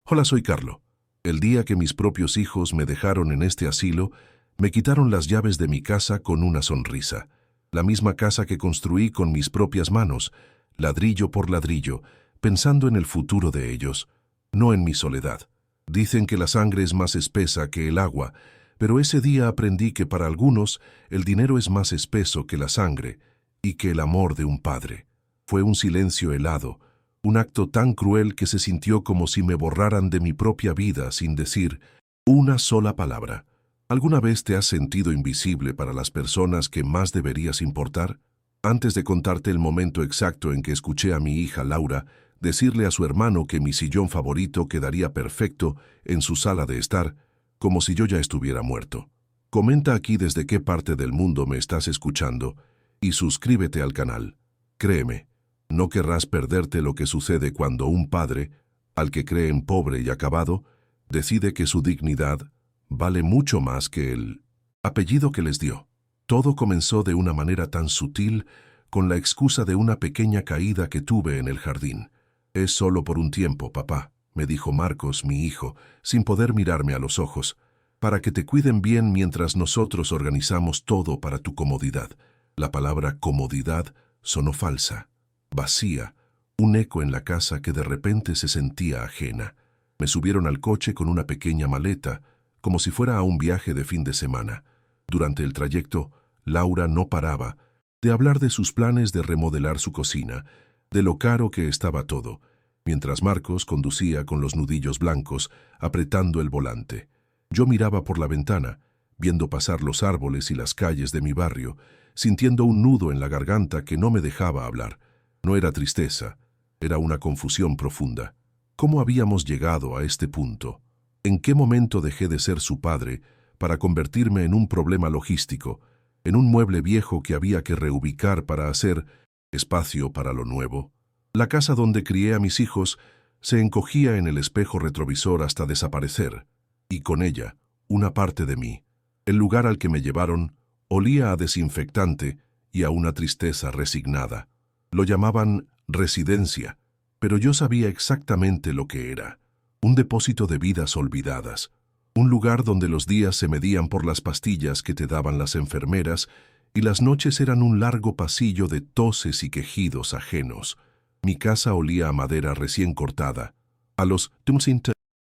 Hola, soy Carlo. El día que mis propios hijos me dejaron en este asilo, me quitaron las llaves de mi casa con una sonrisa. La misma casa que construí con mis propias manos, ladrillo por ladrillo, pensando en el futuro de ellos, no en mi soledad. Dicen que la sangre es más espesa que el agua, pero ese día aprendí que para algunos el dinero es más espeso que la sangre y que el amor de un padre. Fue un silencio helado, un acto tan cruel que se sintió como si me borraran de mi propia vida sin decir una sola palabra. ¿Alguna vez te has sentido invisible para las personas que más deberías importar? Antes de contarte el momento exacto en que escuché a mi hija Laura decirle a su hermano que mi sillón favorito quedaría perfecto en su sala de estar, como si yo ya estuviera muerto. Comenta aquí desde qué parte del mundo me estás escuchando y suscríbete al canal. Créeme, no querrás perderte lo que sucede cuando un padre, al que creen pobre y acabado, decide que su dignidad vale mucho más que el apellido que les dio. Todo comenzó de una manera tan sutil, con la excusa de una pequeña caída que tuve en el jardín. «Es solo por un tiempo, papá», me dijo Marcos, mi hijo, sin poder mirarme a los ojos, «para que te cuiden bien mientras nosotros organizamos todo para tu comodidad». La palabra comodidad sonó falsa, vacía, un eco en la casa que de repente se sentía ajena. Me subieron al coche con una pequeña maleta, como si fuera a un viaje de fin de semana. Durante el trayecto, Laura no paraba de hablar de sus planes de remodelar su cocina, de lo caro que estaba todo, mientras Marcos conducía con los nudillos blancos, apretando el volante. Yo miraba por la ventana, viendo pasar los árboles y las calles de mi barrio, sintiendo un nudo en la garganta que no me dejaba hablar. No era tristeza, era una confusión profunda. ¿Cómo habíamos llegado a este punto? ¿En qué momento dejé de ser su padre para convertirme en un problema logístico, en un mueble viejo que había que reubicar para hacer espacio para lo nuevo? La casa donde crié a mis hijos se encogía en el espejo retrovisor hasta desaparecer, y con ella, una parte de mí. El lugar al que me llevaron olía a desinfectante y a una tristeza resignada. Lo llamaban residencia, pero yo sabía exactamente lo que era. Un depósito de vidas olvidadas. Un lugar donde los días se medían por las pastillas que te daban las enfermeras y las noches eran un largo pasillo de toses y quejidos ajenos. Mi casa olía a madera recién cortada, a los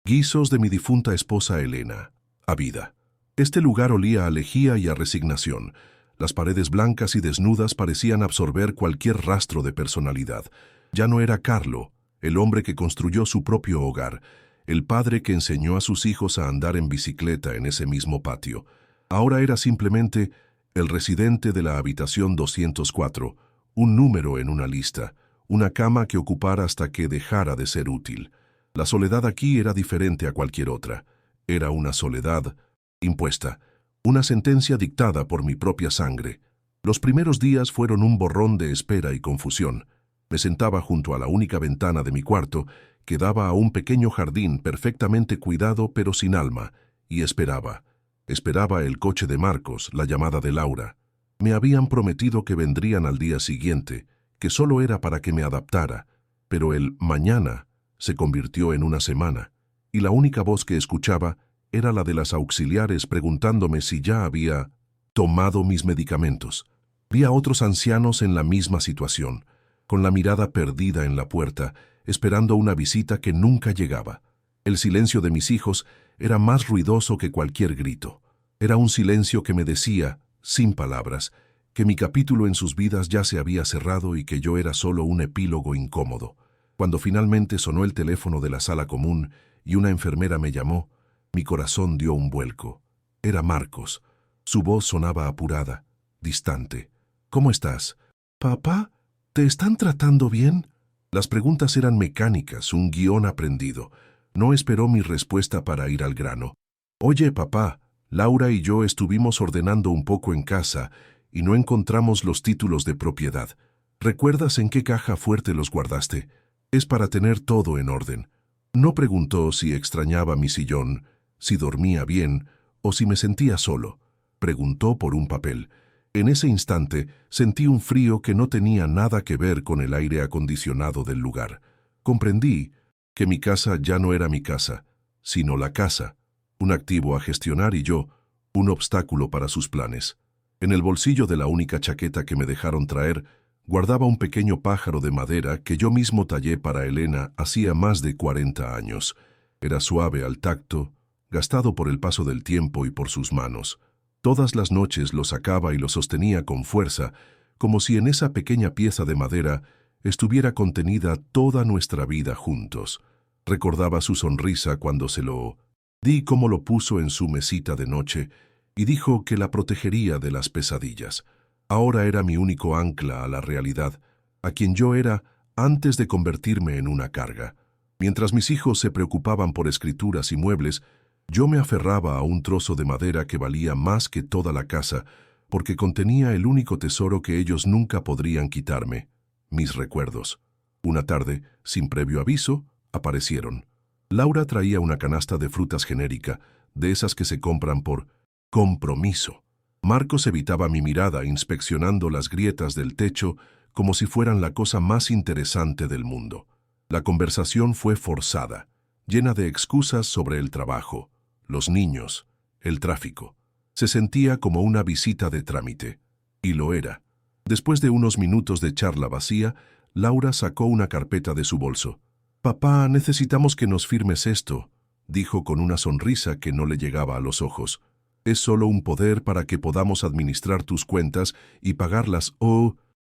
guisos de mi difunta esposa Elena, a vida. Este lugar olía a lejía y a resignación. Las paredes blancas y desnudas parecían absorber cualquier rastro de personalidad. Ya no era Carlo, el hombre que construyó su propio hogar, el padre que enseñó a sus hijos a andar en bicicleta en ese mismo patio. Ahora era simplemente el residente de la habitación 204, un número en una lista, una cama que ocupara hasta que dejara de ser útil. La soledad aquí era diferente a cualquier otra. Era una soledad impuesta, una sentencia dictada por mi propia sangre. Los primeros días fueron un borrón de espera y confusión. Me sentaba junto a la única ventana de mi cuarto, que daba a un pequeño jardín perfectamente cuidado pero sin alma, y esperaba. Esperaba el coche de Marcos, la llamada de Laura. Me habían prometido que vendrían al día siguiente, que solo era para que me adaptara, pero el mañana se convirtió en una semana, y la única voz que escuchaba era la de las auxiliares preguntándome si ya había tomado mis medicamentos. Vi a otros ancianos en la misma situación, con la mirada perdida en la puerta, esperando una visita que nunca llegaba. El silencio de mis hijos era más ruidoso que cualquier grito. Era un silencio que me decía, sin palabras, que mi capítulo en sus vidas ya se había cerrado y que yo era solo un epílogo incómodo. Cuando finalmente sonó el teléfono de la sala común y una enfermera me llamó, mi corazón dio un vuelco. Era Marcos. Su voz sonaba apurada, distante. «¿Cómo estás?» «Papá, ¿te están tratando bien?» Las preguntas eran mecánicas, un guión aprendido. No esperó mi respuesta para ir al grano. «Oye, papá, Laura y yo estuvimos ordenando un poco en casa y no encontramos los títulos de propiedad. ¿Recuerdas en qué caja fuerte los guardaste? Es para tener todo en orden». No preguntó si extrañaba mi sillón, si dormía bien o si me sentía solo. Preguntó por un papel. En ese instante sentí un frío que no tenía nada que ver con el aire acondicionado del lugar. Comprendí que mi casa ya no era mi casa, sino la casa, un activo a gestionar y yo, un obstáculo para sus planes. En el bolsillo de la única chaqueta que me dejaron traer, guardaba un pequeño pájaro de madera que yo mismo tallé para Elena hacía más de 40 años. Era suave al tacto, gastado por el paso del tiempo y por sus manos. Todas las noches lo sacaba y lo sostenía con fuerza, como si en esa pequeña pieza de madera estuviera contenida toda nuestra vida juntos. Recordaba su sonrisa cuando se lo di, cómo lo puso en su mesita de noche y dijo que la protegería de las pesadillas. Ahora era mi único ancla a la realidad, a quien yo era antes de convertirme en una carga. Mientras mis hijos se preocupaban por escrituras y muebles, yo me aferraba a un trozo de madera que valía más que toda la casa, porque contenía el único tesoro que ellos nunca podrían quitarme: mis recuerdos. Una tarde, sin previo aviso, aparecieron. Laura traía una canasta de frutas genérica, de esas que se compran por compromiso. Marcos evitaba mi mirada, inspeccionando las grietas del techo como si fueran la cosa más interesante del mundo. La conversación fue forzada, llena de excusas sobre el trabajo, los niños, el tráfico. Se sentía como una visita de trámite, y lo era. Después de unos minutos de charla vacía, Laura sacó una carpeta de su bolso. «Papá, necesitamos que nos firmes esto», dijo con una sonrisa que no le llegaba a los ojos. «Es solo un poder para que podamos administrar tus cuentas y pagar las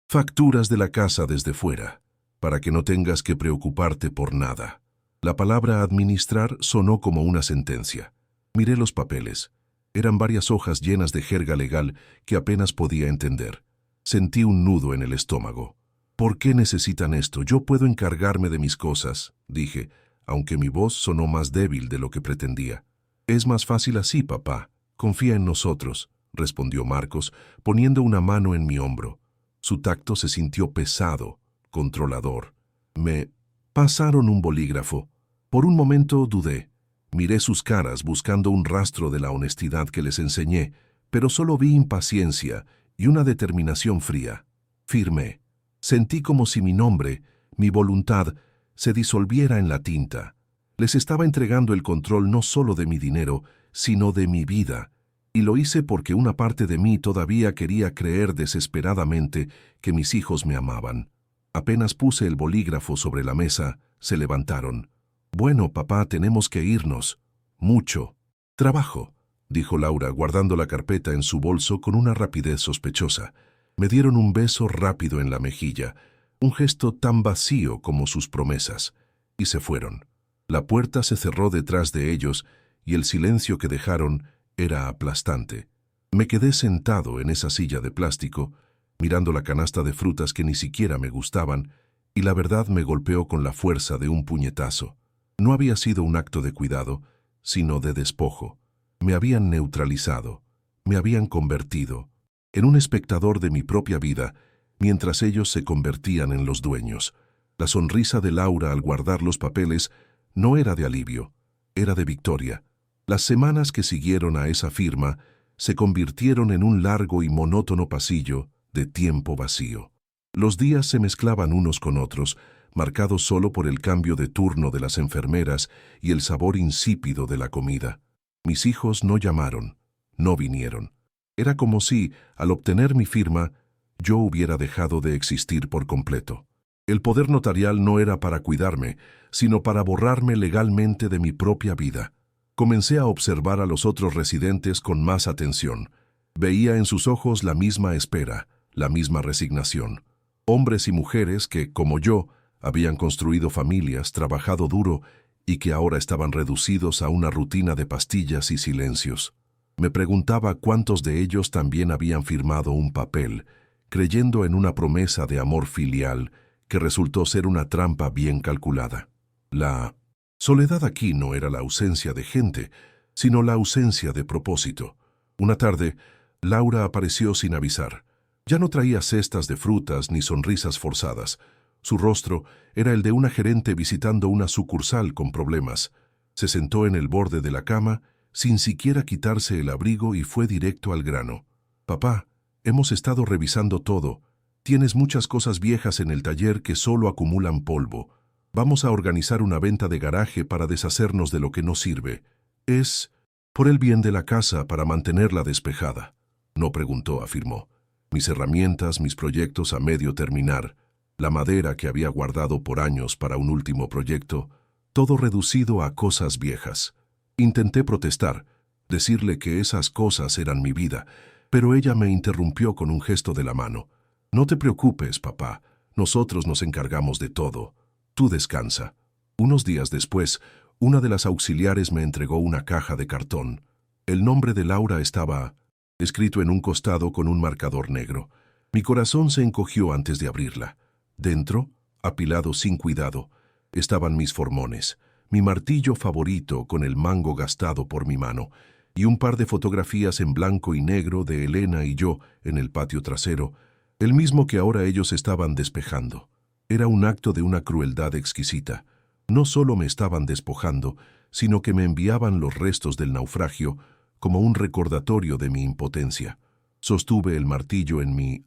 facturas de la casa desde fuera, para que no tengas que preocuparte por nada». La palabra administrar sonó como una sentencia. Miré los papeles. Eran varias hojas llenas de jerga legal que apenas podía entender. Sentí un nudo en el estómago. «¿Por qué necesitan esto? Yo puedo encargarme de mis cosas», dije, aunque mi voz sonó más débil de lo que pretendía. «Es más fácil así, papá. Confía en nosotros», respondió Marcos, poniendo una mano en mi hombro. Su tacto se sintió pesado, controlador. Me pasaron un bolígrafo. Por un momento dudé. Miré sus caras buscando un rastro de la honestidad que les enseñé, pero solo vi impaciencia y una determinación fría. Firmé. Sentí como si mi nombre, mi voluntad, se disolviera en la tinta. Les estaba entregando el control no solo de mi dinero, sino de mi vida, y lo hice porque una parte de mí todavía quería creer desesperadamente que mis hijos me amaban. Apenas puse el bolígrafo sobre la mesa, se levantaron. «Bueno, papá, tenemos que irnos». «Mucho trabajo», dijo Laura, guardando la carpeta en su bolso con una rapidez sospechosa. Me dieron un beso rápido en la mejilla, un gesto tan vacío como sus promesas, y se fueron. La puerta se cerró detrás de ellos y el silencio que dejaron era aplastante. Me quedé sentado en esa silla de plástico, mirando la canasta de frutas que ni siquiera me gustaban, y la verdad me golpeó con la fuerza de un puñetazo. No había sido un acto de cuidado, sino de despojo. Me habían neutralizado, me habían convertido en un espectador de mi propia vida, mientras ellos se convertían en los dueños. La sonrisa de Laura al guardar los papeles no era de alivio, era de victoria. Las semanas que siguieron a esa firma se convirtieron en un largo y monótono pasillo de tiempo vacío. Los días se mezclaban unos con otros, marcados solo por el cambio de turno de las enfermeras y el sabor insípido de la comida. Mis hijos no llamaron, no vinieron. Era como si, al obtener mi firma, yo hubiera dejado de existir por completo. El poder notarial no era para cuidarme, sino para borrarme legalmente de mi propia vida. Comencé a observar a los otros residentes con más atención. Veía en sus ojos la misma espera, la misma resignación. Hombres y mujeres que, como yo, habían construido familias, trabajado duro y que ahora estaban reducidos a una rutina de pastillas y silencios. Me preguntaba cuántos de ellos también habían firmado un papel, creyendo en una promesa de amor filial que resultó ser una trampa bien calculada. La soledad aquí no era la ausencia de gente, sino la ausencia de propósito. Una tarde, Laura apareció sin avisar. Ya no traía cestas de frutas ni sonrisas forzadas. Su rostro era el de una gerente visitando una sucursal con problemas. Se sentó en el borde de la cama, sin siquiera quitarse el abrigo, y fue directo al grano. «Papá, hemos estado revisando todo. Tienes muchas cosas viejas en el taller que solo acumulan polvo. Vamos a organizar una venta de garaje para deshacernos de lo que no sirve. Es por el bien de la casa, para mantenerla despejada. No preguntó, afirmó. Mis herramientas, mis proyectos a medio terminar, la madera que había guardado por años para un último proyecto, todo reducido a cosas viejas. Intenté protestar, decirle que esas cosas eran mi vida, pero ella me interrumpió con un gesto de la mano. No te preocupes, papá, nosotros nos encargamos de todo. Tú descansa. Unos días después, una de las auxiliares me entregó una caja de cartón. El nombre de Laura estaba escrito en un costado con un marcador negro. Mi corazón se encogió antes de abrirla. Dentro, apilados sin cuidado, estaban mis formones, mi martillo favorito con el mango gastado por mi mano, y un par de fotografías en blanco y negro de Elena y yo en el patio trasero, el mismo que ahora ellos estaban despejando. Era un acto de una crueldad exquisita. No solo me estaban despojando, sino que me enviaban los restos del naufragio como un recordatorio de mi impotencia. Sostuve el martillo en mi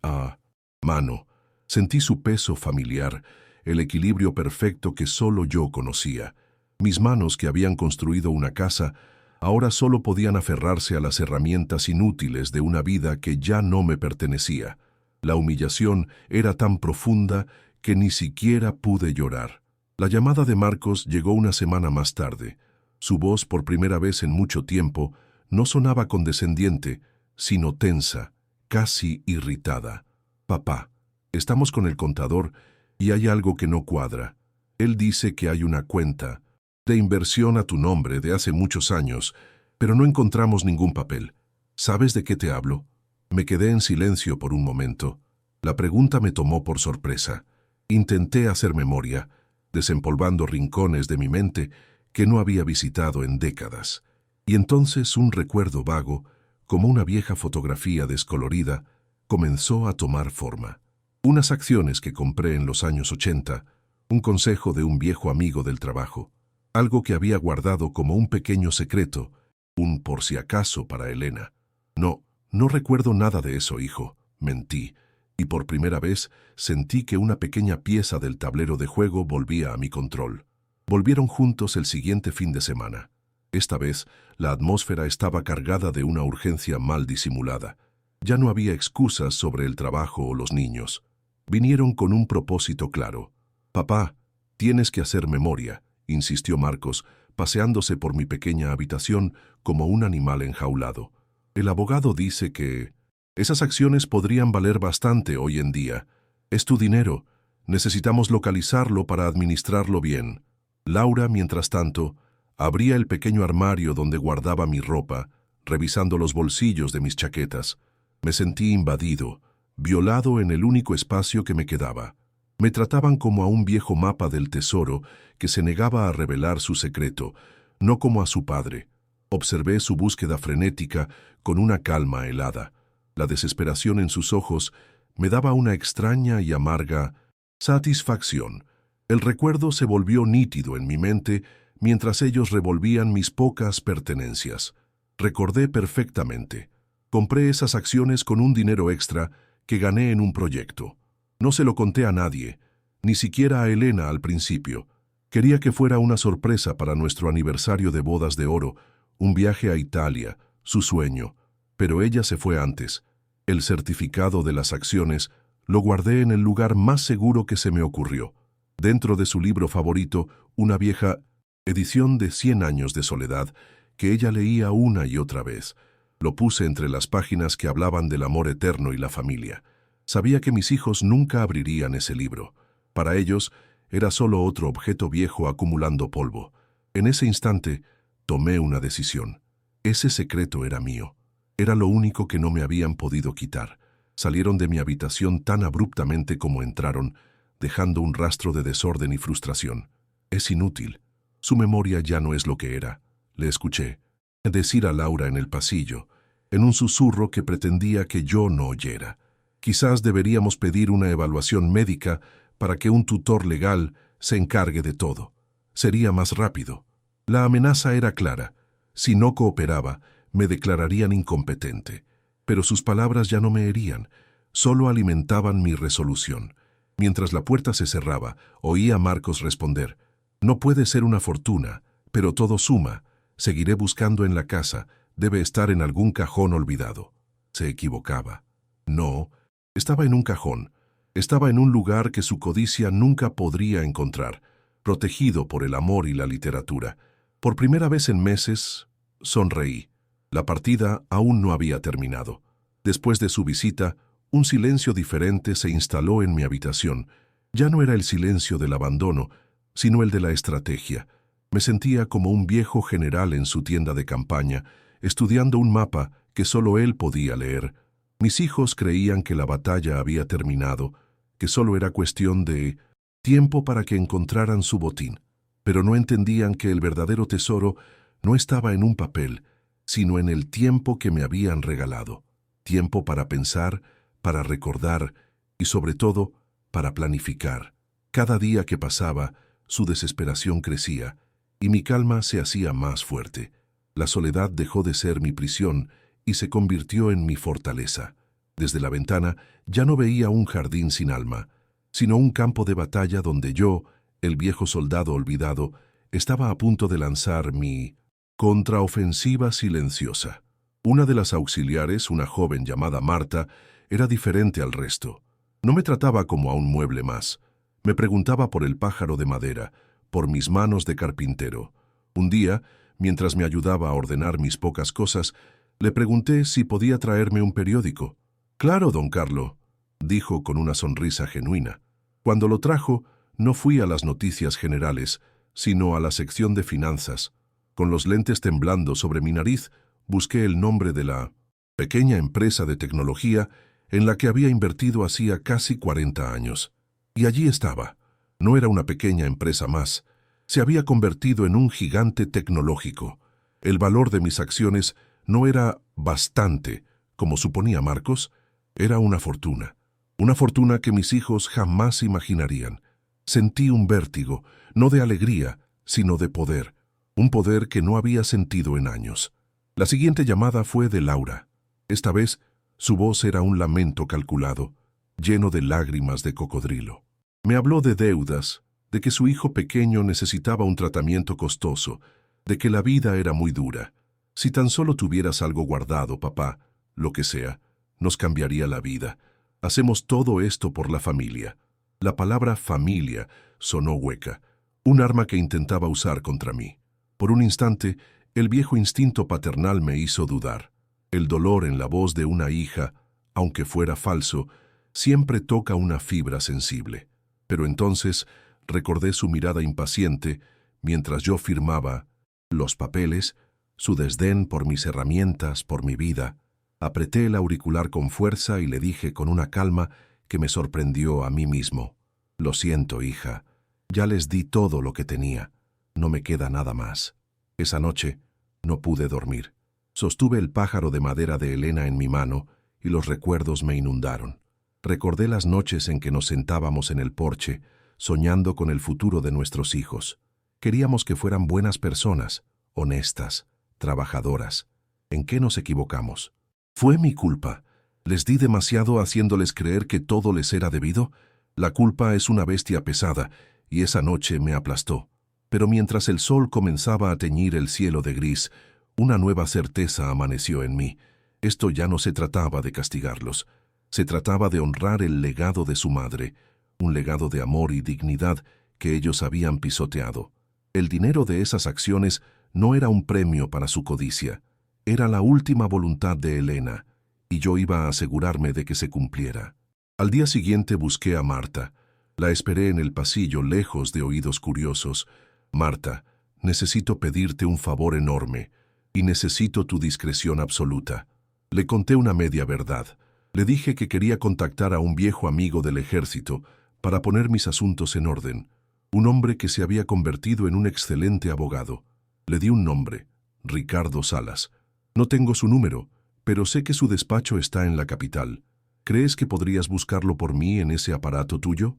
mano. Sentí su peso familiar, el equilibrio perfecto que solo yo conocía. Mis manos, que habían construido una casa, ahora solo podían aferrarse a las herramientas inútiles de una vida que ya no me pertenecía. La humillación era tan profunda que ni siquiera pude llorar. La llamada de Marcos llegó una semana más tarde. Su voz, por primera vez en mucho tiempo, no sonaba condescendiente, sino tensa, casi irritada. Papá, estamos con el contador y hay algo que no cuadra. Él dice que hay una cuenta de inversión a tu nombre de hace muchos años, pero no encontramos ningún papel. ¿Sabes de qué te hablo? Me quedé en silencio por un momento. La pregunta me tomó por sorpresa. Intenté hacer memoria, desempolvando rincones de mi mente que no había visitado en décadas. Y entonces un recuerdo vago, como una vieja fotografía descolorida, comenzó a tomar forma. Unas acciones que compré en los años 80, un consejo de un viejo amigo del trabajo, algo que había guardado como un pequeño secreto, un por si acaso para Elena. No recuerdo nada de eso, hijo, mentí, y por primera vez sentí que una pequeña pieza del tablero de juego volvía a mi control. Volvieron juntos el siguiente fin de semana. Esta vez, la atmósfera estaba cargada de una urgencia mal disimulada. Ya no había excusas sobre el trabajo o los niños. Vinieron con un propósito claro. «Papá, tienes que hacer memoria», insistió Marcos, paseándose por mi pequeña habitación como un animal enjaulado. «El abogado dice que esas acciones podrían valer bastante hoy en día. Es tu dinero. Necesitamos localizarlo para administrarlo bien». Laura, mientras tanto, abría el pequeño armario donde guardaba mi ropa, revisando los bolsillos de mis chaquetas. Me sentí invadido, violado en el único espacio que me quedaba. Me trataban como a un viejo mapa del tesoro que se negaba a revelar su secreto, no como a su padre. Observé su búsqueda frenética con una calma helada. La desesperación en sus ojos me daba una extraña y amarga satisfacción. El recuerdo se volvió nítido en mi mente mientras ellos revolvían mis pocas pertenencias. Recordé perfectamente. Compré esas acciones con un dinero extra que gané en un proyecto. No se lo conté a nadie, ni siquiera a Elena al principio. Quería que fuera una sorpresa para nuestro aniversario de bodas de oro, un viaje a Italia, su sueño. Pero ella se fue antes. El certificado de las acciones lo guardé en el lugar más seguro que se me ocurrió. Dentro de su libro favorito, una vieja edición de 100 años de soledad, que ella leía una y otra vez. Lo puse entre las páginas que hablaban del amor eterno y la familia. Sabía que mis hijos nunca abrirían ese libro. Para ellos, era solo otro objeto viejo acumulando polvo. En ese instante, tomé una decisión. Ese secreto era mío. Era lo único que no me habían podido quitar. Salieron de mi habitación tan abruptamente como entraron, dejando un rastro de desorden y frustración. «Es inútil. Su memoria ya no es lo que era», le escuché decir a Laura en el pasillo, en un susurro que pretendía que yo no oyera. «Quizás deberíamos pedir una evaluación médica para que un tutor legal se encargue de todo. Sería más rápido». La amenaza era clara. Si no cooperaba, me declararían incompetente. Pero sus palabras ya no me herían, solo alimentaban mi resolución. Mientras la puerta se cerraba, oí a Marcos responder: «No puede ser una fortuna, pero todo suma. Seguiré buscando en la casa. Debe estar en algún cajón olvidado». Se equivocaba. No, estaba en un cajón. Estaba en un lugar que su codicia nunca podría encontrar, protegido por el amor y la literatura. Por primera vez en meses, sonreí. La partida aún no había terminado. Después de su visita, un silencio diferente se instaló en mi habitación. Ya no era el silencio del abandono, sino el de la estrategia. Me sentía como un viejo general en su tienda de campaña, estudiando un mapa que solo él podía leer. Mis hijos creían que la batalla había terminado, que solo era cuestión de tiempo para que encontraran su botín, pero no entendían que el verdadero tesoro no estaba en un papel, sino en el tiempo que me habían regalado. Tiempo para pensar, para recordar y, sobre todo, para planificar. Cada día que pasaba, su desesperación crecía y mi calma se hacía más fuerte. La soledad dejó de ser mi prisión y se convirtió en mi fortaleza. Desde la ventana ya no veía un jardín sin alma, sino un campo de batalla donde yo, el viejo soldado olvidado, estaba a punto de lanzar mi contraofensiva silenciosa. Una de las auxiliares, una joven llamada Marta, era diferente al resto. No me trataba como a un mueble más. Me preguntaba por el pájaro de madera, por mis manos de carpintero. Un día, mientras me ayudaba a ordenar mis pocas cosas, le pregunté si podía traerme un periódico. «Claro, don Carlo», dijo con una sonrisa genuina. Cuando lo trajo, no fui a las noticias generales, sino a la sección de finanzas. Con los lentes temblando sobre mi nariz, busqué el nombre de la pequeña empresa de tecnología en la que había invertido hacía casi 40 años. Y allí estaba. No era una pequeña empresa más. Se había convertido en un gigante tecnológico. El valor de mis acciones no era bastante, como suponía Marcos, era una fortuna que mis hijos jamás imaginarían. Sentí un vértigo, no de alegría, sino de poder, un poder que no había sentido en años. La siguiente llamada fue de Laura. Esta vez, su voz era un lamento calculado, lleno de lágrimas de cocodrilo. Me habló de deudas, de que su hijo pequeño necesitaba un tratamiento costoso, de que la vida era muy dura. Si tan solo tuvieras algo guardado, papá, lo que sea, nos cambiaría la vida. Hacemos todo esto por la familia. La palabra familia sonó hueca, un arma que intentaba usar contra mí. Por un instante, el viejo instinto paternal me hizo dudar. El dolor en la voz de una hija, aunque fuera falso, siempre toca una fibra sensible. Pero entonces recordé su mirada impaciente mientras yo firmaba los papeles, su desdén por mis herramientas, por mi vida. Apreté el auricular con fuerza y le dije con una calma que me sorprendió a mí mismo: «Lo siento, hija. Ya les di todo lo que tenía. No me queda nada más». Esa noche no pude dormir. Sostuve el pájaro de madera de Elena en mi mano y los recuerdos me inundaron. Recordé las noches en que nos sentábamos en el porche, soñando con el futuro de nuestros hijos. Queríamos que fueran buenas personas, honestas, trabajadoras. ¿En qué nos equivocamos? ¿Fue mi culpa? ¿Les di demasiado haciéndoles creer que todo les era debido? La culpa es una bestia pesada, y esa noche me aplastó. Pero mientras el sol comenzaba a teñir el cielo de gris, una nueva certeza amaneció en mí. Esto ya no se trataba de castigarlos. Se trataba de honrar el legado de su madre, un legado de amor y dignidad que ellos habían pisoteado. El dinero de esas acciones no era un premio para su codicia. Era la última voluntad de Elena, y yo iba a asegurarme de que se cumpliera. Al día siguiente busqué a Marta. La esperé en el pasillo, lejos de oídos curiosos. «Marta, necesito pedirte un favor enorme, y necesito tu discreción absoluta». Le conté una media verdad. Le dije que quería contactar a un viejo amigo del ejército para poner mis asuntos en orden, un hombre que se había convertido en un excelente abogado. Le di un nombre: Ricardo Salas. No tengo su número, pero sé que su despacho está en la capital. ¿Crees que podrías buscarlo por mí en ese aparato tuyo?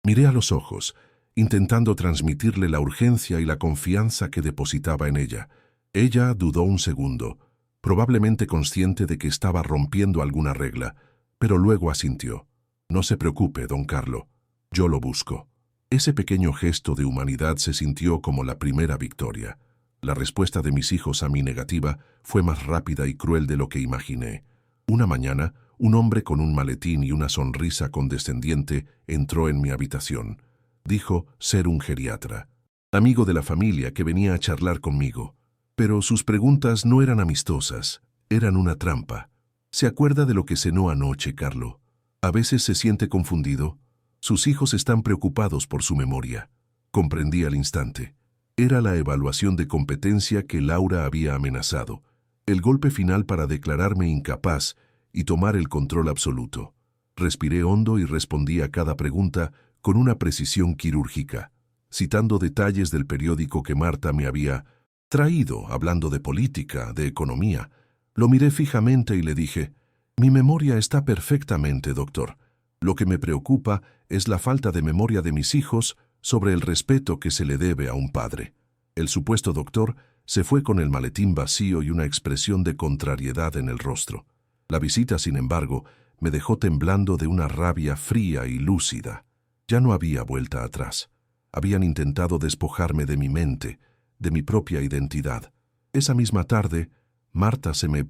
Miré a los ojos, intentando transmitirle la urgencia y la confianza que depositaba en ella. Ella dudó un segundo, probablemente consciente de que estaba rompiendo alguna regla, pero luego asintió. No se preocupe, don Carlos. Yo lo busco. Ese pequeño gesto de humanidad se sintió como la primera victoria. La respuesta de mis hijos a mi negativa fue más rápida y cruel de lo que imaginé. Una mañana, un hombre con un maletín y una sonrisa condescendiente entró en mi habitación. Dijo ser un geriatra, amigo de la familia que venía a charlar conmigo. Pero sus preguntas no eran amistosas, eran una trampa. ¿Se acuerda de lo que cenó anoche, Carlo? A veces se siente confundido. Sus hijos están preocupados por su memoria. Comprendí al instante. Era la evaluación de competencia que Laura había amenazado, el golpe final para declararme incapaz y tomar el control absoluto. Respiré hondo y respondí a cada pregunta con una precisión quirúrgica, citando detalles del periódico que Marta me había traído, hablando de política, de economía. Lo miré fijamente y le dije: «Mi memoria está perfectamente, doctor. Lo que me preocupa es la falta de memoria de mis hijos sobre el respeto que se le debe a un padre». El supuesto doctor se fue con el maletín vacío y una expresión de contrariedad en el rostro. La visita, sin embargo, me dejó temblando de una rabia fría y lúcida. Ya no había vuelta atrás. Habían intentado despojarme de mi mente, de mi propia identidad. Esa misma tarde, Marta se me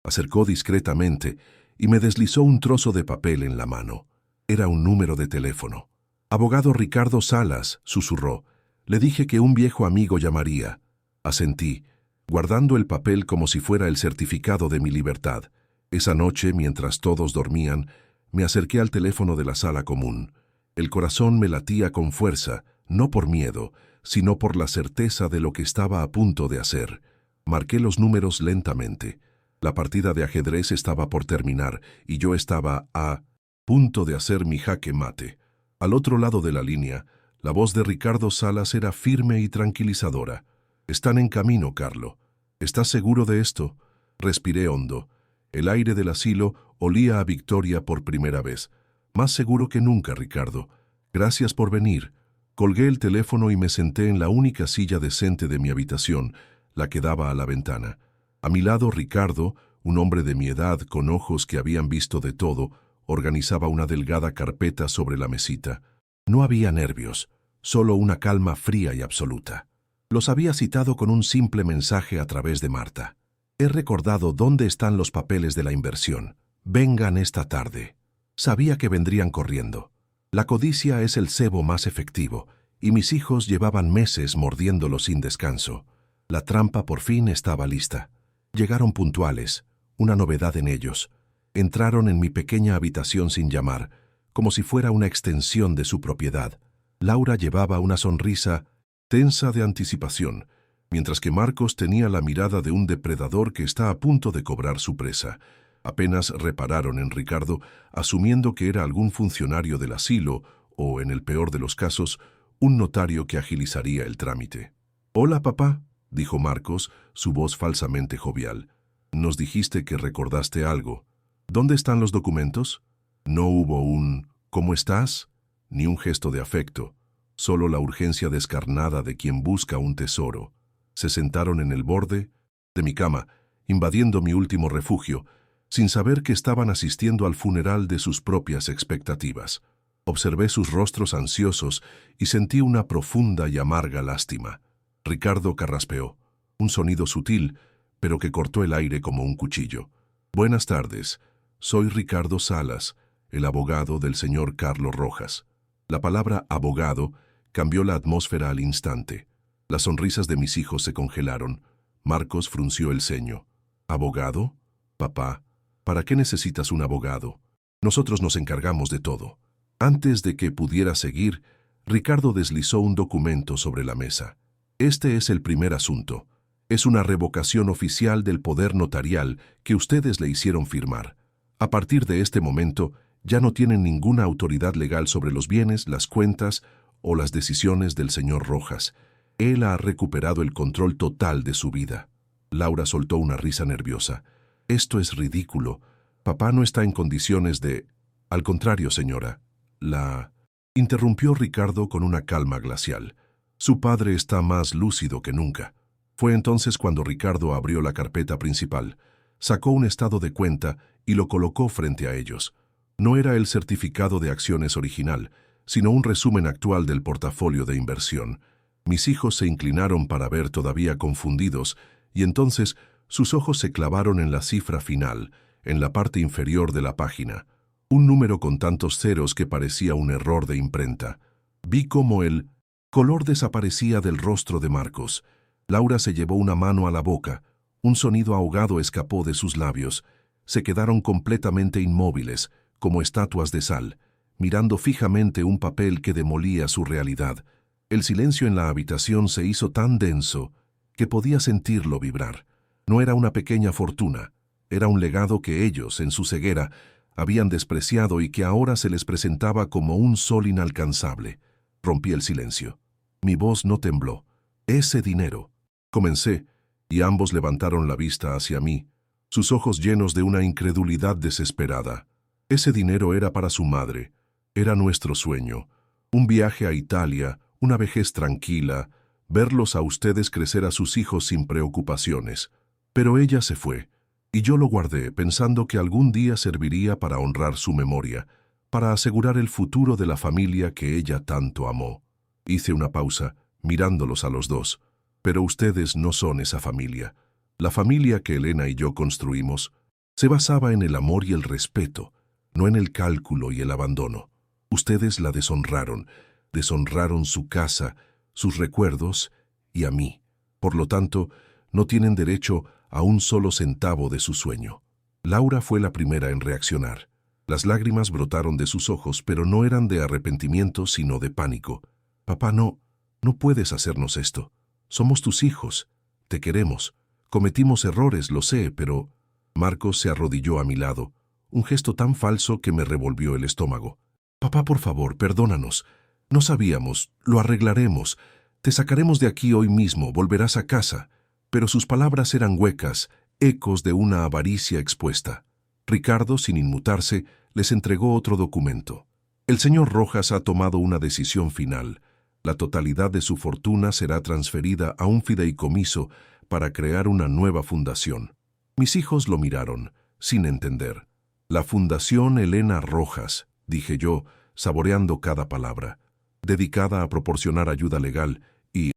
acercó discretamente y me deslizó un trozo de papel en la mano. Era un número de teléfono. «Abogado Ricardo Salas», susurró. Le dije que un viejo amigo llamaría. Asentí, guardando el papel como si fuera el certificado de mi libertad. Esa noche, mientras todos dormían, me acerqué al teléfono de la sala común. El corazón me latía con fuerza, no por miedo, sino por la certeza de lo que estaba a punto de hacer. Marqué los números lentamente. La partida de ajedrez estaba por terminar y yo estaba a punto de hacer mi jaque mate. Al otro lado de la línea, la voz de Ricardo Salas era firme y tranquilizadora. «Están en camino, Carlo. ¿Estás seguro de esto?» Respiré hondo. El aire del asilo olía a victoria por primera vez. «Más seguro que nunca, Ricardo. Gracias por venir». Colgué el teléfono y me senté en la única silla decente de mi habitación, la que daba a la ventana. A mi lado, Ricardo, un hombre de mi edad con ojos que habían visto de todo, organizaba una delgada carpeta sobre la mesita. No había nervios, solo una calma fría y absoluta. Los había citado con un simple mensaje a través de Marta. «He recordado dónde están los papeles de la inversión. Vengan esta tarde». Sabía que vendrían corriendo. La codicia es el cebo más efectivo, y mis hijos llevaban meses mordiéndolo sin descanso. La trampa por fin estaba lista. Llegaron puntuales, una novedad en ellos. Entraron en mi pequeña habitación sin llamar, como si fuera una extensión de su propiedad. Laura llevaba una sonrisa tensa de anticipación, mientras que Marcos tenía la mirada de un depredador que está a punto de cobrar su presa. Apenas repararon en Ricardo, asumiendo que era algún funcionario del asilo o, en el peor de los casos, un notario que agilizaría el trámite. «Hola, papá», dijo Marcos, su voz falsamente jovial. «Nos dijiste que recordaste algo. ¿Dónde están los documentos?» No hubo un «¿cómo estás?», ni un gesto de afecto, solo la urgencia descarnada de quien busca un tesoro. Se sentaron en el borde de mi cama, invadiendo mi último refugio, sin saber que estaban asistiendo al funeral de sus propias expectativas. Observé sus rostros ansiosos y sentí una profunda y amarga lástima. Ricardo carraspeó, un sonido sutil, pero que cortó el aire como un cuchillo. «Buenas tardes. Soy Ricardo Salas, el abogado del señor Carlos Rojas». La palabra «abogado» cambió la atmósfera al instante. Las sonrisas de mis hijos se congelaron. Marcos frunció el ceño. «¿Abogado? Papá, ¿para qué necesitas un abogado? Nosotros nos encargamos de todo». Antes de que pudiera seguir, Ricardo deslizó un documento sobre la mesa. «Este es el primer asunto. Es una revocación oficial del poder notarial que ustedes le hicieron firmar. A partir de este momento, ya no tienen ninguna autoridad legal sobre los bienes, las cuentas o las decisiones del señor Rojas. Él ha recuperado el control total de su vida». Laura soltó una risa nerviosa. «Esto es ridículo. Papá no está en condiciones de...» «Al contrario, señora». Interrumpió Ricardo con una calma glacial. «Su padre está más lúcido que nunca». Fue entonces cuando Ricardo abrió la carpeta principal, sacó un estado de cuenta y lo colocó frente a ellos. No era el certificado de acciones original, sino un resumen actual del portafolio de inversión. Mis hijos se inclinaron para ver, todavía confundidos, y entonces sus ojos se clavaron en la cifra final, en la parte inferior de la página. Un número con tantos ceros que parecía un error de imprenta. Vi cómo el color desaparecía del rostro de Marcos. Laura se llevó una mano a la boca. Un sonido ahogado escapó de sus labios. Se quedaron completamente inmóviles, como estatuas de sal, mirando fijamente un papel que demolía su realidad. El silencio en la habitación se hizo tan denso que podía sentirlo vibrar. No era una pequeña fortuna, era un legado que ellos, en su ceguera, habían despreciado y que ahora se les presentaba como un sol inalcanzable. Rompí el silencio. Mi voz no tembló. Ese dinero. Comencé, y ambos levantaron la vista hacia mí, sus ojos llenos de una incredulidad desesperada. Ese dinero era para su madre, era nuestro sueño. Un viaje a Italia, una vejez tranquila, verlos a ustedes crecer a sus hijos sin preocupaciones. Pero ella se fue, y yo lo guardé pensando que algún día serviría para honrar su memoria, para asegurar el futuro de la familia que ella tanto amó. Hice una pausa, mirándolos a los dos. Pero ustedes no son esa familia. La familia que Elena y yo construimos se basaba en el amor y el respeto, no en el cálculo y el abandono. Ustedes la deshonraron su casa, sus recuerdos y a mí. Por lo tanto, no tienen derecho a un solo centavo de su sueño. Laura fue la primera en reaccionar. Las lágrimas brotaron de sus ojos, pero no eran de arrepentimiento, sino de pánico. Papá, no puedes hacernos esto. Somos tus hijos. Te queremos. Cometimos errores, lo sé, pero... Marcos se arrodilló a mi lado, un gesto tan falso que me revolvió el estómago. Papá, por favor, perdónanos. No sabíamos, lo arreglaremos. Te sacaremos de aquí hoy mismo, volverás a casa. Pero sus palabras eran huecas, ecos de una avaricia expuesta. Ricardo, sin inmutarse, les entregó otro documento. El señor Rojas ha tomado una decisión final. La totalidad de su fortuna será transferida a un fideicomiso para crear una nueva fundación. Mis hijos lo miraron, sin entender. La Fundación Elena Rojas, dije yo, saboreando cada palabra, dedicada a proporcionar ayuda legal y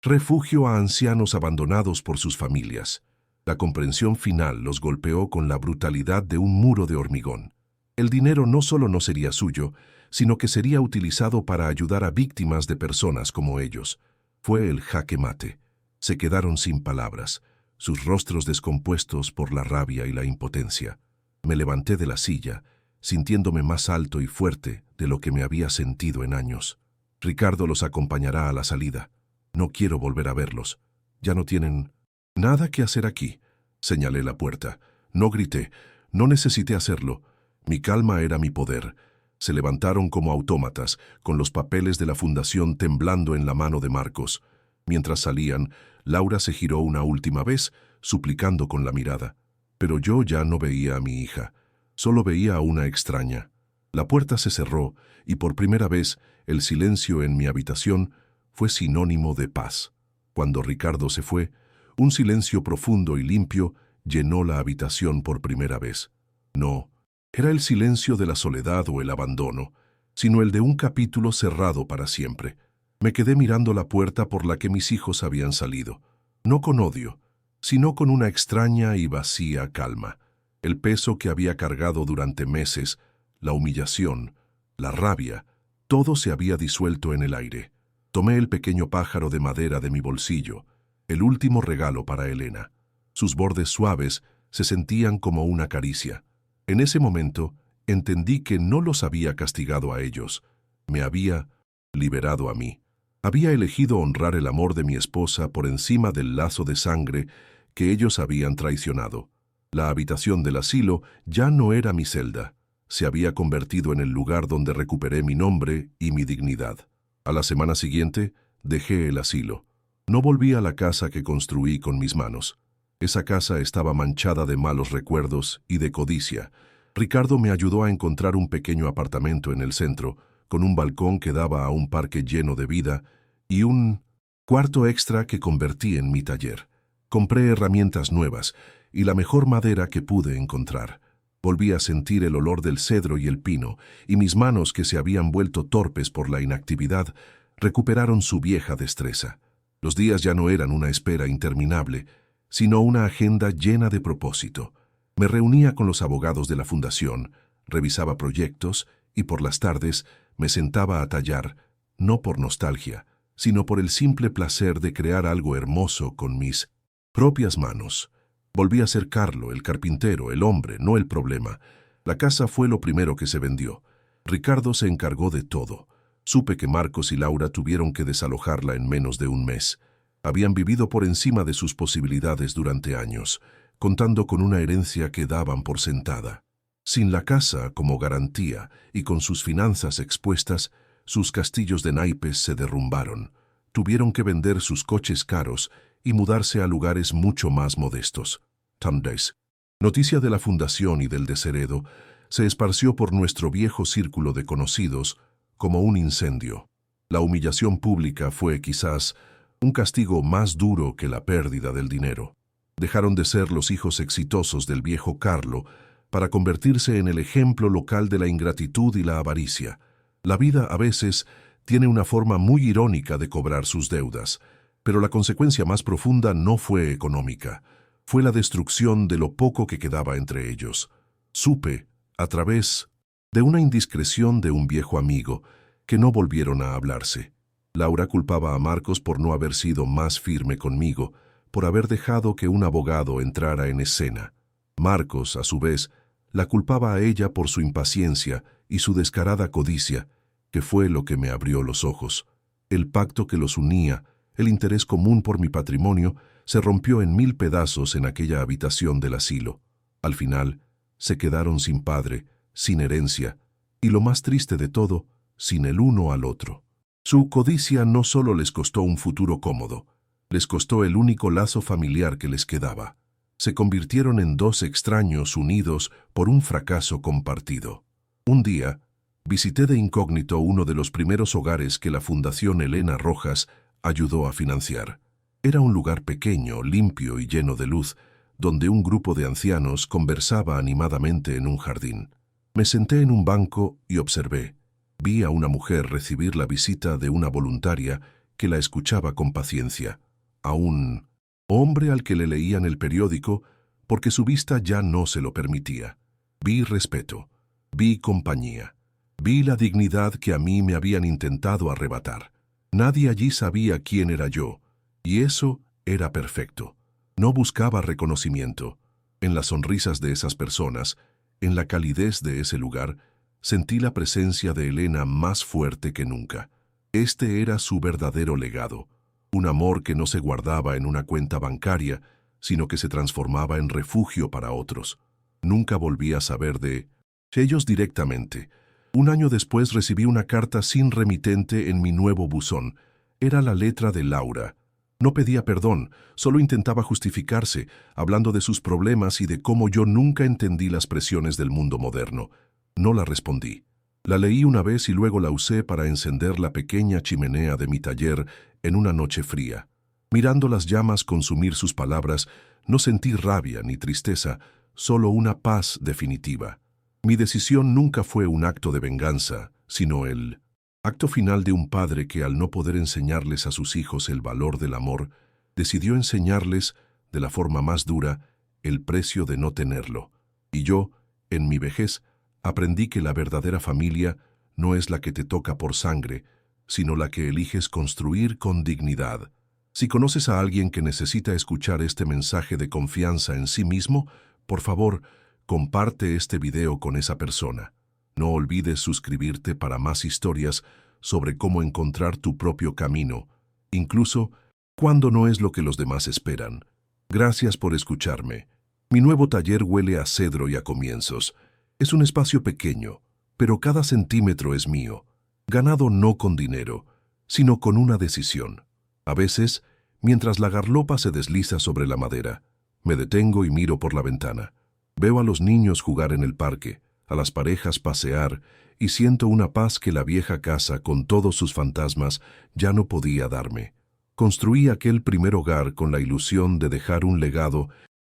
refugio a ancianos abandonados por sus familias. La comprensión final los golpeó con la brutalidad de un muro de hormigón. El dinero no solo no sería suyo, sino que sería utilizado para ayudar a víctimas de personas como ellos. Fue el jaque mate. Se quedaron sin palabras, sus rostros descompuestos por la rabia y la impotencia. Me levanté de la silla, sintiéndome más alto y fuerte de lo que me había sentido en años. Ricardo los acompañará a la salida. No quiero volver a verlos. Ya no tienen nada que hacer aquí. Señalé la puerta. No grité, no necesité hacerlo. Mi calma era mi poder. Se levantaron como autómatas, con los papeles de la fundación temblando en la mano de Marcos. Mientras salían, Laura se giró una última vez, suplicando con la mirada. Pero yo ya no veía a mi hija, solo veía a una extraña. La puerta se cerró y por primera vez el silencio en mi habitación fue sinónimo de paz. Cuando Ricardo se fue, un silencio profundo y limpio llenó la habitación por primera vez. No era el silencio de la soledad o el abandono, sino el de un capítulo cerrado para siempre. Me quedé mirando la puerta por la que mis hijos habían salido, no con odio, sino con una extraña y vacía calma. El peso que había cargado durante meses, la humillación, la rabia, todo se había disuelto en el aire. Tomé el pequeño pájaro de madera de mi bolsillo, el último regalo para Elena. Sus bordes suaves se sentían como una caricia. En ese momento entendí que no los había castigado a ellos, me había liberado a mí. Había elegido honrar el amor de mi esposa por encima del lazo de sangre que ellos habían traicionado. La habitación del asilo ya no era mi celda, se había convertido en el lugar donde recuperé mi nombre y mi dignidad. A la semana siguiente, dejé el asilo. No volví a la casa que construí con mis manos. Esa casa estaba manchada de malos recuerdos y de codicia. Ricardo me ayudó a encontrar un pequeño apartamento en el centro, con un balcón que daba a un parque lleno de vida y un cuarto extra que convertí en mi taller. Compré herramientas nuevas y la mejor madera que pude encontrar. Volví a sentir el olor del cedro y el pino, y mis manos, que se habían vuelto torpes por la inactividad, recuperaron su vieja destreza. Los días ya no eran una espera interminable, sino una agenda llena de propósito. Me reunía con los abogados de la fundación, revisaba proyectos y por las tardes me sentaba a tallar, no por nostalgia, sino por el simple placer de crear algo hermoso con mis propias manos. Volví a ser Carlo, el carpintero, el hombre, no el problema. La casa fue lo primero que se vendió. Ricardo se encargó de todo. Supe que Marcos y Laura tuvieron que desalojarla en menos de un mes. Habían vivido por encima de sus posibilidades durante años, contando con una herencia que daban por sentada. Sin la casa como garantía y con sus finanzas expuestas, sus castillos de naipes se derrumbaron. Tuvieron que vender sus coches caros y mudarse a lugares mucho más modestos. Tundays. Noticia de la fundación y del desheredo se esparció por nuestro viejo círculo de conocidos como un incendio. La humillación pública fue quizás un castigo más duro que la pérdida del dinero. Dejaron de ser los hijos exitosos del viejo Carlo para convertirse en el ejemplo local de la ingratitud y la avaricia. La vida a veces tiene una forma muy irónica de cobrar sus deudas, pero la consecuencia más profunda no fue económica, fue la destrucción de lo poco que quedaba entre ellos. Supe, a través de una indiscreción de un viejo amigo, que no volvieron a hablarse. Laura culpaba a Marcos por no haber sido más firme conmigo, por haber dejado que un abogado entrara en escena. Marcos, a su vez, la culpaba a ella por su impaciencia y su descarada codicia, que fue lo que me abrió los ojos. El pacto que los unía, el interés común por mi patrimonio, se rompió en 1000 pedazos en aquella habitación del asilo. Al final, se quedaron sin padre, sin herencia, y lo más triste de todo, sin el uno al otro. Su codicia no solo les costó un futuro cómodo, les costó el único lazo familiar que les quedaba. Se convirtieron en dos extraños unidos por un fracaso compartido. Un día, visité de incógnito uno de los primeros hogares que la Fundación Elena Rojas ayudó a financiar. Era un lugar pequeño, limpio y lleno de luz, donde un grupo de ancianos conversaba animadamente en un jardín. Me senté en un banco y observé. Vi a una mujer recibir la visita de una voluntaria que la escuchaba con paciencia, a un hombre al que le leían el periódico porque su vista ya no se lo permitía. Vi respeto, vi compañía, vi la dignidad que a mí me habían intentado arrebatar. Nadie allí sabía quién era yo, y eso era perfecto. No buscaba reconocimiento. En las sonrisas de esas personas, en la calidez de ese lugar, sentí la presencia de Elena más fuerte que nunca. Este era su verdadero legado, un amor que no se guardaba en una cuenta bancaria, sino que se transformaba en refugio para otros. Nunca volví a saber de ellos directamente. Un año después recibí una carta sin remitente en mi nuevo buzón. Era la letra de Laura. No pedía perdón, solo intentaba justificarse, hablando de sus problemas y de cómo yo nunca entendí las presiones del mundo moderno. No la respondí. La leí una vez y luego la usé para encender la pequeña chimenea de mi taller en una noche fría. Mirando las llamas consumir sus palabras, no sentí rabia ni tristeza, solo una paz definitiva. Mi decisión nunca fue un acto de venganza, sino el acto final de un padre que, al no poder enseñarles a sus hijos el valor del amor, decidió enseñarles, de la forma más dura, el precio de no tenerlo. Y yo, en mi vejez, aprendí que la verdadera familia no es la que te toca por sangre, sino la que eliges construir con dignidad. Si conoces a alguien que necesita escuchar este mensaje de confianza en sí mismo, por favor, comparte este video con esa persona. No olvides suscribirte para más historias sobre cómo encontrar tu propio camino, incluso cuando no es lo que los demás esperan. Gracias por escucharme. Mi nuevo taller huele a cedro y a comienzos. Es un espacio pequeño, pero cada centímetro es mío, ganado no con dinero, sino con una decisión. A veces, mientras la garlopa se desliza sobre la madera, me detengo y miro por la ventana. Veo a los niños jugar en el parque, a las parejas pasear, y siento una paz que la vieja casa, con todos sus fantasmas, ya no podía darme. Construí aquel primer hogar con la ilusión de dejar un legado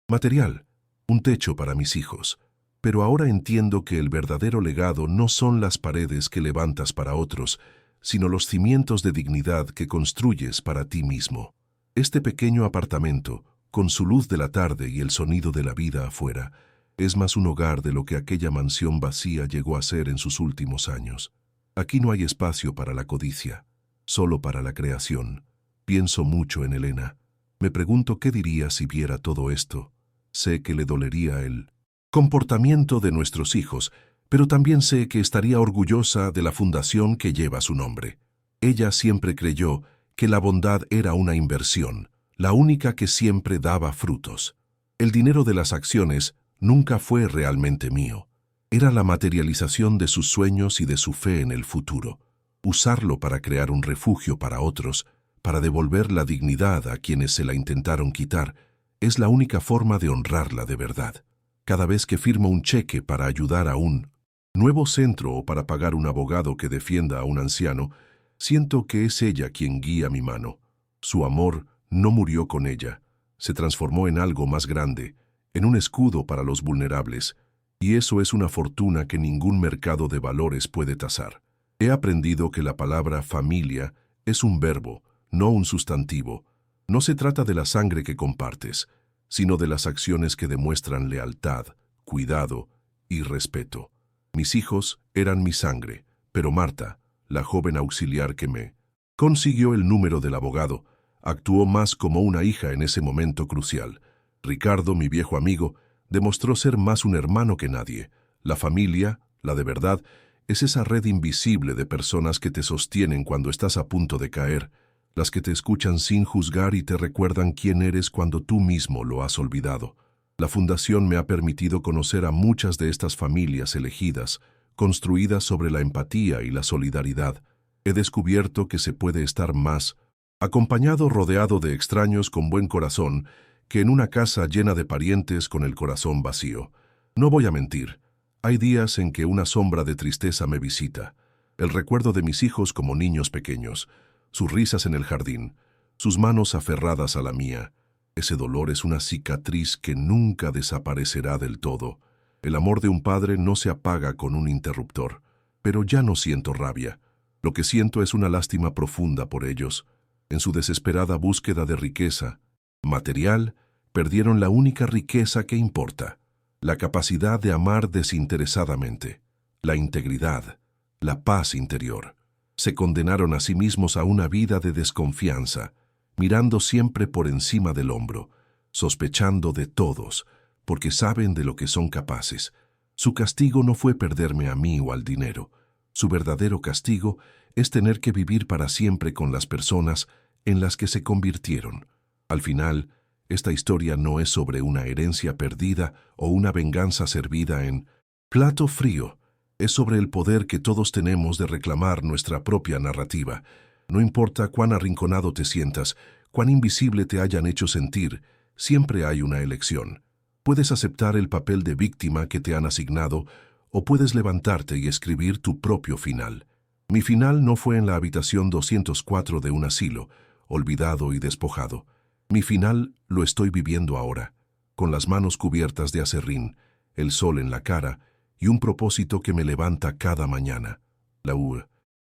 material, un techo para mis hijos. Pero ahora entiendo que el verdadero legado no son las paredes que levantas para otros, sino los cimientos de dignidad que construyes para ti mismo. Este pequeño apartamento, con su luz de la tarde y el sonido de la vida afuera, es más un hogar de lo que aquella mansión vacía llegó a ser en sus últimos años. Aquí no hay espacio para la codicia, solo para la creación. Pienso mucho en Elena. Me pregunto qué diría si viera todo esto. Sé que le dolería el comportamiento de nuestros hijos, pero también sé que estaría orgullosa de la fundación que lleva su nombre. Ella siempre creyó que la bondad era una inversión, la única que siempre daba frutos. El dinero de las acciones nunca fue realmente mío. Era la materialización de sus sueños y de su fe en el futuro. Usarlo para crear un refugio para otros, para devolver la dignidad a quienes se la intentaron quitar, es la única forma de honrarla de verdad. Cada vez que firmo un cheque para ayudar a un nuevo centro o para pagar un abogado que defienda a un anciano, siento que es ella quien guía mi mano. Su amor no murió con ella, se transformó en algo más grande, en un escudo para los vulnerables, y eso es una fortuna que ningún mercado de valores puede tasar. He aprendido que la palabra familia es un verbo, no un sustantivo. No se trata de la sangre que compartes, sino de las acciones que demuestran lealtad, cuidado y respeto. Mis hijos eran mi sangre, pero Marta, la joven auxiliar que me consiguió el número del abogado, actuó más como una hija en ese momento crucial. Ricardo, mi viejo amigo, demostró ser más un hermano que nadie. La familia, la de verdad, es esa red invisible de personas que te sostienen cuando estás a punto de caer, las que te escuchan sin juzgar y te recuerdan quién eres cuando tú mismo lo has olvidado. La Fundación me ha permitido conocer a muchas de estas familias elegidas, construidas sobre la empatía y la solidaridad. He descubierto que se puede estar más acompañado, rodeado de extraños con buen corazón, que en una casa llena de parientes con el corazón vacío. No voy a mentir, hay días en que una sombra de tristeza me visita. El recuerdo de mis hijos como niños pequeños, sus risas en el jardín, sus manos aferradas a la mía. Ese dolor es una cicatriz que nunca desaparecerá del todo. El amor de un padre no se apaga con un interruptor, pero ya no siento rabia. Lo que siento es una lástima profunda por ellos. En su desesperada búsqueda de riqueza material, perdieron la única riqueza que importa, la capacidad de amar desinteresadamente, la integridad, la paz interior. Se condenaron a sí mismos a una vida de desconfianza, mirando siempre por encima del hombro, sospechando de todos, porque saben de lo que son capaces. Su castigo no fue perderme a mí o al dinero. Su verdadero castigo es tener que vivir para siempre con las personas en las que se convirtieron. Al final, esta historia no es sobre una herencia perdida o una venganza servida en plato frío. Es sobre el poder que todos tenemos de reclamar nuestra propia narrativa. No importa cuán arrinconado te sientas, cuán invisible te hayan hecho sentir, siempre hay una elección. Puedes aceptar el papel de víctima que te han asignado o puedes levantarte y escribir tu propio final. Mi final no fue en la habitación 204 de un asilo, olvidado y despojado. Mi final lo estoy viviendo ahora, con las manos cubiertas de aserrín, el sol en la cara y un propósito que me levanta cada mañana. La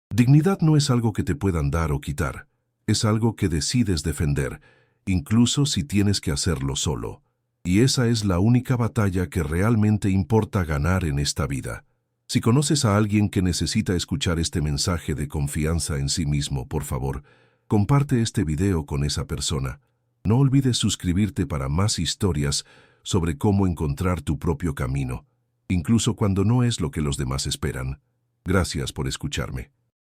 dignidad no es algo que te puedan dar o quitar, es algo que decides defender, incluso si tienes que hacerlo solo. Y esa es la única batalla que realmente importa ganar en esta vida. Si conoces a alguien que necesita escuchar este mensaje de confianza en sí mismo, por favor, comparte este video con esa persona. No olvides suscribirte para más historias sobre cómo encontrar tu propio camino, incluso cuando no es lo que los demás esperan. Gracias por escucharme.